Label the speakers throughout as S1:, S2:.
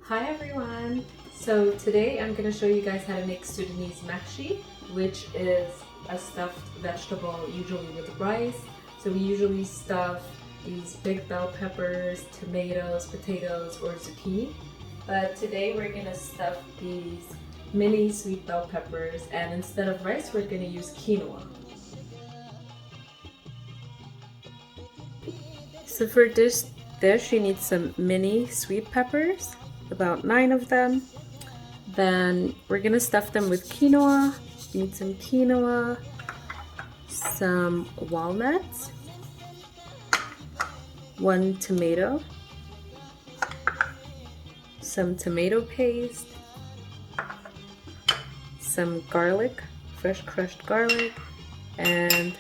S1: Hi everyone! So today I'm going to show you guys how to make Sudanese Ma7shi, which is a stuffed vegetable usually with rice. So we usually stuff these big bell peppers, tomatoes, potatoes, or zucchini. But today we're going to stuff these mini sweet bell peppers, and instead of rice we're going to use quinoa. So for this dish you need some mini sweet peppers, about 9 of them. Then we're gonna stuff them with quinoa. You need some quinoa, some walnuts, 1 tomato, some tomato paste, some garlic, fresh crushed garlic, and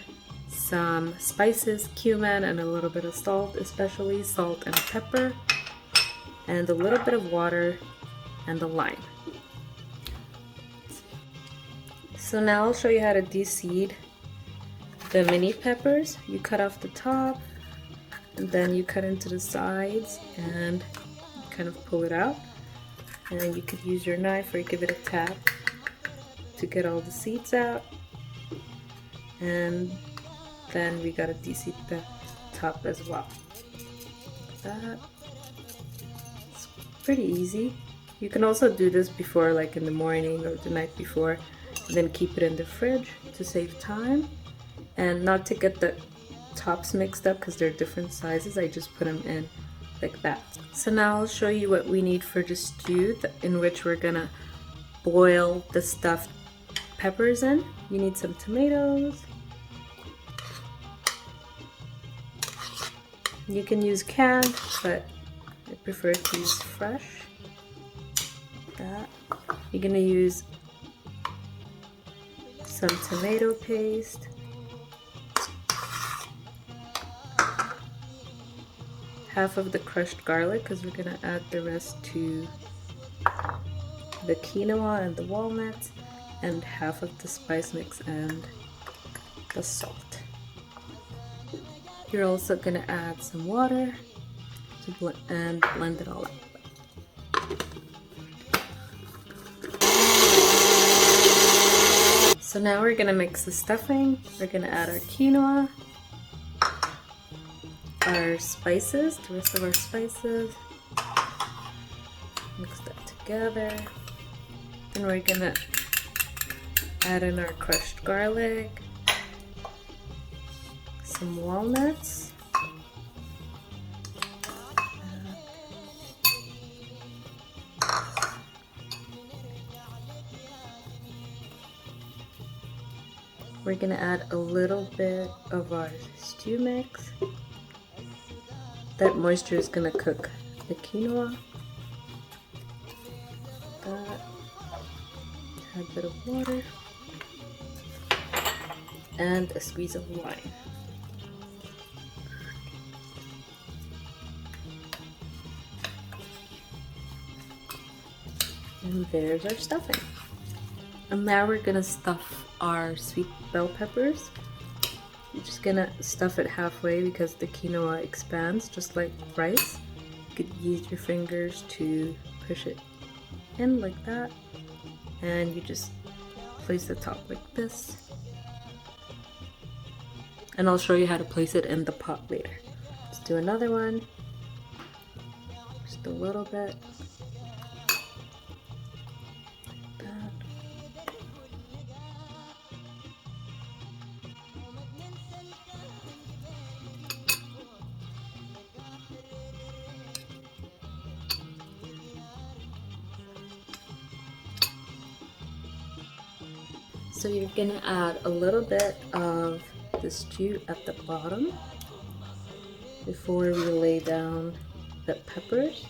S1: some spices, cumin, and a little bit of salt, especially salt and pepper, and a little bit of water and a lime. So now I'll show you how to de-seed the mini peppers. You cut off the top and then you cut into the sides and kind of pull it out. And then you could use your knife or give it a tap to get all the seeds out. And then we gotta de-seed the top as well. That. It's pretty easy. You can also do this before, like in the morning or the night before, and then keep it in the fridge to save time. And not to get the tops mixed up because they're different sizes, I just put them in like that. So now I'll show you what we need for the stew in which we're gonna boil the stuffed peppers in. You need some tomatoes. You can use canned, but I prefer to use fresh. That. You're gonna use some tomato paste, half of the crushed garlic because we're gonna add the rest to the quinoa and the walnuts, and half of the spice mix and the salt. You're also gonna add some water to blend it all up. So now we're gonna mix the stuffing. We're gonna add our quinoa, our spices, the rest of our spices. Mix that together. Then we're gonna add in our crushed garlic, some walnuts, we're gonna add a little bit of our stew mix. That moisture is gonna cook the quinoa. That. Add a bit of water and a squeeze of lime. And there's our stuffing. And now we're gonna stuff our sweet bell peppers. You're just gonna stuff it halfway because the quinoa expands just like rice. You could use your fingers to push it in like that, and you just place the top like this. And I'll show you how to place it in the pot later. Let's do another one. Just a little bit. Like that. So you're gonna add a little bit of the stew at the bottom before we lay down the peppers.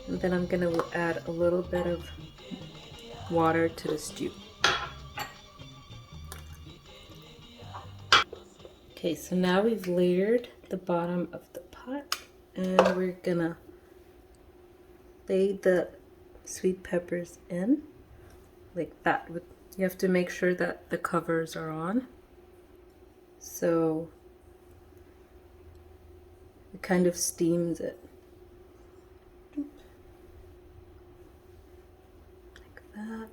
S1: And then I'm gonna add a little bit of water to the stew. Okay, so now we've layered the bottom of the pot, and we're gonna lay the sweet peppers in like that. You have to make sure that the covers are on. So It kind of steams it. Like that.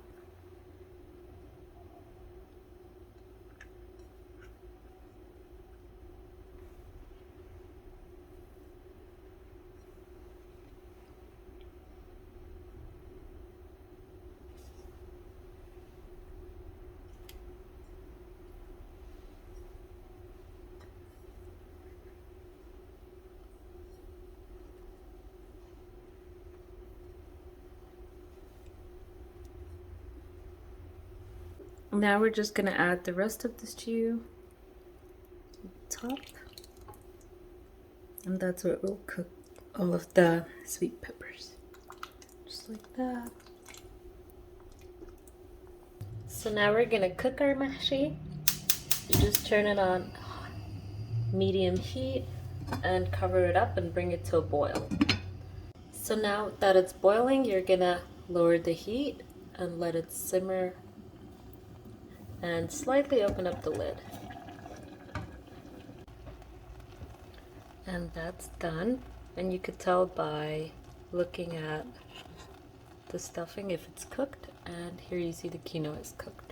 S1: Now we're just gonna add the rest of the stew on top, and that's where we'll cook all of the sweet peppers, just like that. So now we're gonna cook our mahshi. You just turn it on medium heat and cover it up and bring it to a boil. So now that it's boiling, you're gonna lower the heat and let it simmer and slightly open up the lid. And that's done. And you could tell by looking at the stuffing if it's cooked, and here you see the quinoa is cooked.